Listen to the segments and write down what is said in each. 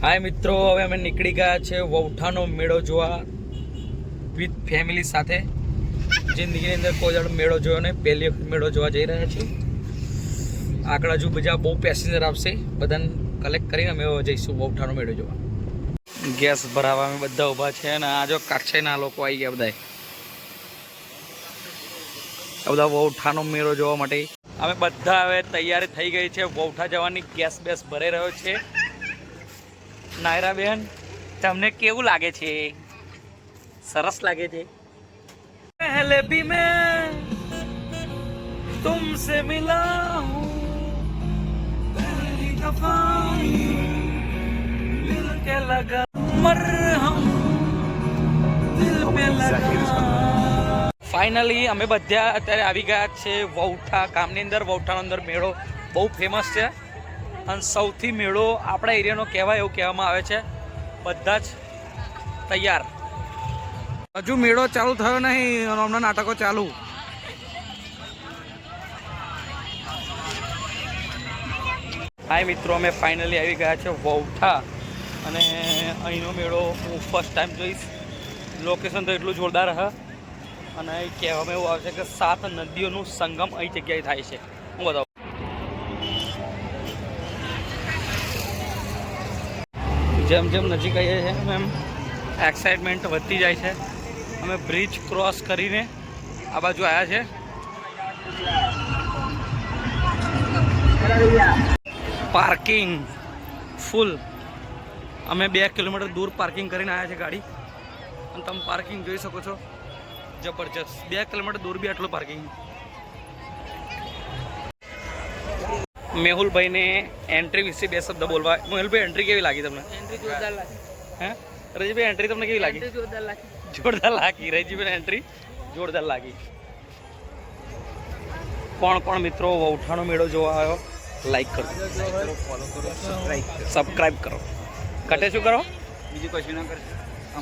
हाय मित्रों, હવે અમે નીકળી ગયા છે વૌઠાનો મેળો જોવા વિથ ફેમિલી સાથે। જિંદગીની અંદર કોઈ જણ મેળો જોયો નહીં, પહેલી વખત મેળો જોવા જઈ રહ્યા છીએ। આગળ હજુ બીજા બહુ પેસેન્જર આવશે, બધાને કલેક્ટ કરીને અમે જઈશું વૌઠાનો મેળો જોવા। ગેસ ભરાવા અમે બધા ઊભા છે અને આ જો કાક્ષાઈના લોકો આવી ગયા બધા વૌઠાનો મેળો જોવા માટે। અમે બધા હવે તૈયારી થઈ ગઈ છે વૌઠા જવાની। ગેસ બેસ ભરાઈ રહ્યો છે। नायरा बहन, तमने केवू लागे छे? सरस लागे छे। पहले भी मैं तुमसे मिला हूँ, पहली दफा मिलके लगा मरहम दिल पे लगा। फाइनली અમે બધા અત્યારે આવી ગયા છે વૌઠા ગામની અંદર। વૌઠાનો અંદર મેળો બહુ ફેમસ છે અને સૌથી મેળો આપણા એરિયાનો કહેવાય એવું કહેવામાં આવે છે। બધા જ તૈયાર। હજુ મેળો ચાલુ થયો નહીં અને હમણાં નાટકો ચાલુ। હાય મિત્રો, અમે ફાઇનલી આવી ગયા છે વૌઠા અને અહીંનો મેળો હું ફર્સ્ટ ટાઈમ જોઈશ। લોકેશન તો એટલું જોરદાર હે અને કહેવામાં એવું આવે છે કે 7 નદીઓનું સંગમ અહીં જગ્યાએ થાય છે। હું બતાવું। જેમ જેમ નજીક આવીએ છીએ એમ એક્સાઇટમેન્ટ વધતી જાય છે। અમે બ્રિજ ક્રોસ કરીને આ બાજુ આવ્યા છે। Parking full. અમે 2 કિલોમીટર દૂર પાર્કિંગ કરીને આવ્યા છે ગાડી અને તમે પાર્કિંગ જોઈ શકો છો, જબરજસ્ત। 2 કિલોમીટર દૂર બી આટલું પાર્કિંગ। મેહુલ ભાઈ ને એન્ટ્રી વિશે 2 શબ્દ બોલવા। મેહુલ ભાઈ, એન્ટ્રી કેવી લાગી તમને? एंट्री जोरदार लागी। હે રજીભાઈ, એન્ટ્રી તમને કેવી લાગી? एंट्री जोरदार लागी। જોરદાર લાગી। રજીભાઈ એન્ટ્રી જોરદાર લાગી। કોણ કોણ મિત્રો વૌઠાનો મેળો જોવા આવ્યો લાઈક કરો, ફોલો કરો, સબસ્ક્રાઇબ કરો। કટે શું કરો? બીજું કશું ના કરશે।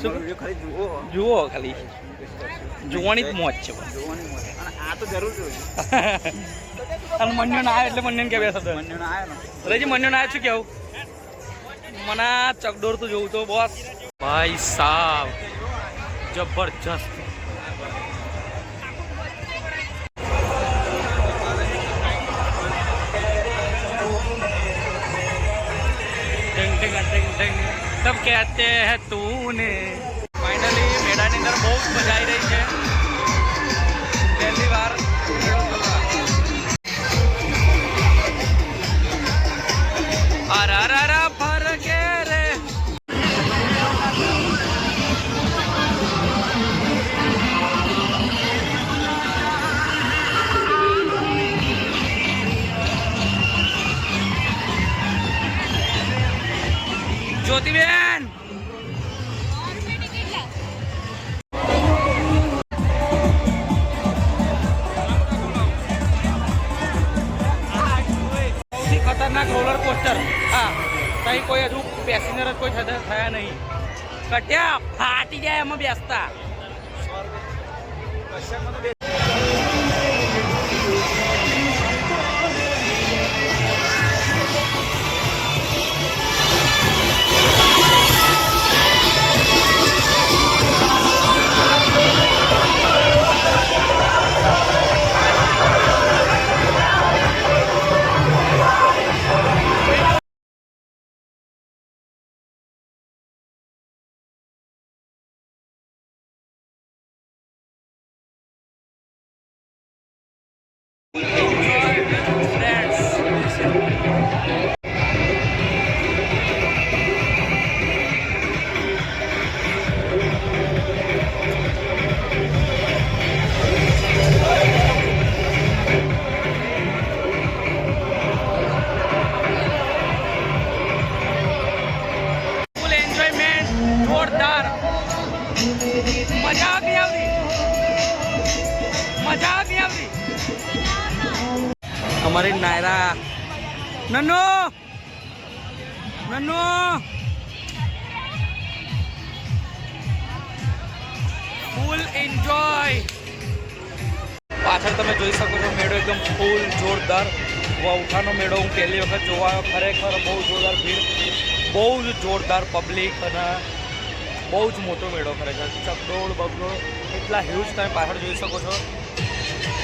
શું વિડિયો ખાલી જુઓ, જુઓ, ખાલી જોવાની જ મોજ છે બસ। જોવાની મળે અને આ તો જરૂર જોઈએ। અને મન્યો ના આવે એટલે મન્યો કે બે શબ્દ મન્યો ના આવે ને રજી, મન્યો ના આવે શું કેવું? મને ચકડોર તો જોવું તો બોસ ભાઈ સાહેબ, જબરજસ્ત। तब कहते हैं तूने। फाइनली મેળાની અંદર બહુ જ મજા આવી રહી છે। પહેલી વાર અરા ફરકે રે। જ્યોતિબેન, સૌથી ખતરનાક રોલર કોસ્ટર। હા, કઈ કોઈ હજુ પેસેન્જર કોઈ થયા નહીં। કટ્યા ફાટી જાય એમાં બેસતા। ફૂલ એન્જોયમેન્ટ, જોરદાર। મજા નહીં આવતી, મજા નહીં આવતી। અમારી નાયરા નન્નો નન્નો ફૂલ એન્જોય। પાછળ તમે જોઈ શકો છો મેળો એકદમ ફૂલ જોરદાર। વૌઠાનો મેળો હું પહેલી વખત જોવા આવ્યો, ખરેખર બહુ જોરદાર ભીડ, બહુ જ જોરદાર પબ્લિક અને બહુ જ મોટો મેળો ખરેખર. ચકડોળ બગડોળ એટલા હ્યુજ તમે પાછળ જોઈ શકો છો.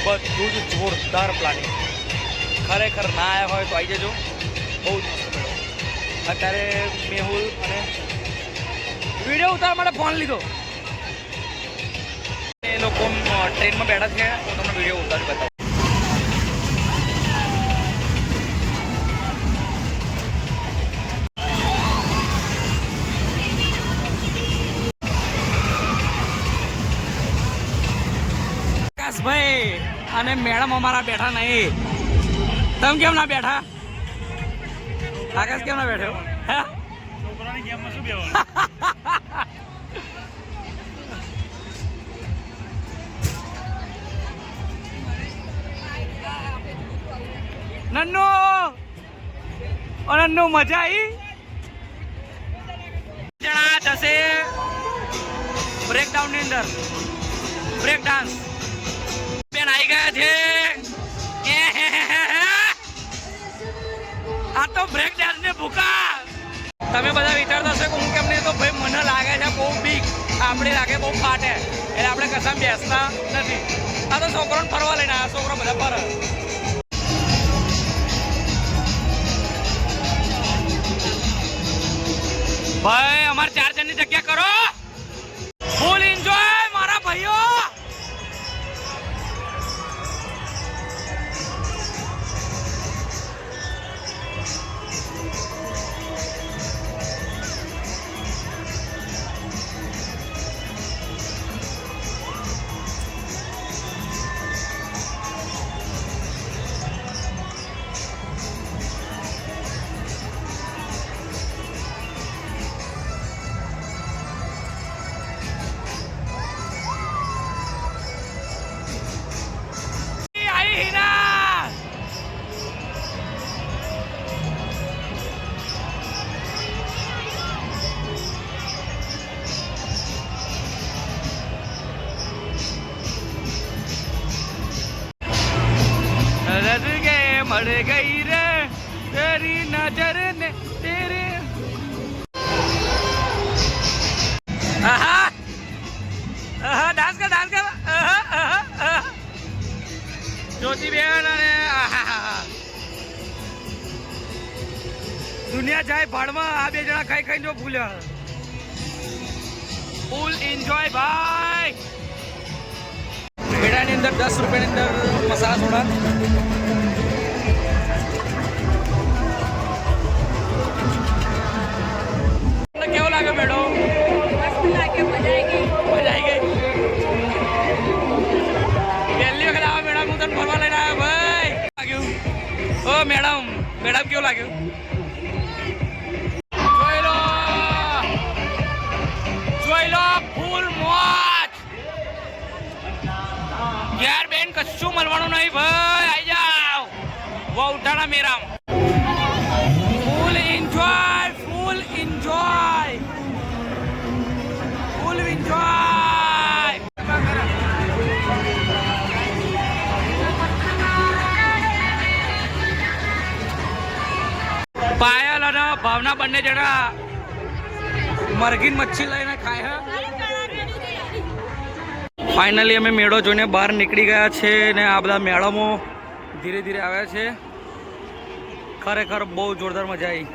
બધું જ જોરદાર પ્લાનિંગ. ખરેખર ના આવ્યા હોય તો આવી જજો. બહુ જ મસ્ત મેળો. અત્યારે મેહુલ અને વિડીયો ઉતારવા માટે ફોન લીધો. એ લોકો ટ્રેનમાં બેઠા છે. હું તમને વિડીયો ઉતારી બતાવું. ભાઈ અને મેડમ અમારા બેઠા નહીં. તમે કેમ ના બેઠા? આકાશ કેમ ના બેઠો? છોકરાની ગેમમાં શું બેવાનું? નન્નુ નન્નુ મજા આવી. જણા જશે બ્રેક ડાઉન ની અંદર. બ્રેક ડાન્સ બેન આવી ગયા છે. આ તો બ્રેક ડાન્સ ને ભૂકા. તમે બધા વિચારતા હશો કે હું કેમ નહીં, તો ભાઈ મને લાગે છે બહુ બીક. આપણી લાગે બહુ ફાટે એટલે આપણે કશા બેસતા નથી. આ તો છોકરોને ફરવા લઈને આવ્યા. છોકરો બધા ફરે. ભાઈ અમારે 4 જણની જગ્યા કરો. ફૂલ એન્જોય મારા ભાઈઓ. मर गई रे तेरी नजर ने तेरे. ડાન્સ કર ડાન્સ કર. જ્યોતિબેન અને દુનિયા જાય ભાડમાં. આ 2 જણા ખાઈ ખાઈને જો ભૂલ્યા. ફૂલ એન્જોય ભાઈ. મેળાની અંદર 10 રૂપિયાની અંદર મસાલા સોડા. કેવો લાગે મેડો? મસ્ત લાગે. મજા આવી ગઈ. મજા આવી ગઈ. પહેલી વખત આવા મેડમ હું તને ફરવા લઈને આવ્યો ભાઈ. લાગ્યું? ઓ મેડમ મેડમ કેવું લાગ્યું? જોઈ લો ફૂલ મોજ. યાર બેન કશું મળવાનું નહીં ભાઈ. આવી જાઓ વૌઠાના મેરામ. Full enjoy. Full enjoy. Full enjoy. Payal અને ભાવના બંને જણા મરઘીન મચ્છી લઈને ખાય. ફાઇનલી અમે મેળો જોઈને બહાર નીકળી ગયા છે ને આ બધા મેળામાં ધીરે ધીરે આવ્યા છે. ખરેખર બહુ જોરદાર મજા આવી.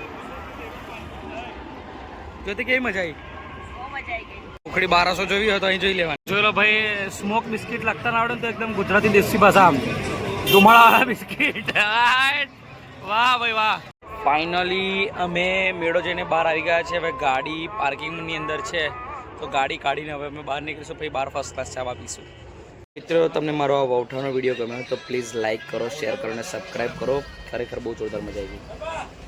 જોતી કેવી મજા આવી? ઉખડી 1200 જોવી હોય તો અહીં જોઈ લેવાની. જોઈ લો ભાઈ. સ્મોક બિસ્કિટ લખતા ના આવડે તો એકદમ ગુજરાતી દેશી ભાષા આમ ધુમાડાવાળા બિસ્કિટ. વાહ ભાઈ વાહ. ફાઇનલી અમે મેળો જઈને બહાર આવી ગયા છે. હવે ગાડી પાર્કિંગની અંદર છે તો ગાડી કાઢીને હવે અમે બહાર નીકળીશું. પછી બહાર ફર્સ્ટ ક્લાસ ચા આપીશું. મિત્રો તમને મારો આ વૌઠાનો વિડીયો ગમ્યો તો પ્લીઝ લાઇક કરો, શેર કરો અને સબસ્ક્રાઈબ કરો. ખરેખર બહુ જોરદાર મજા આવી ગઈ.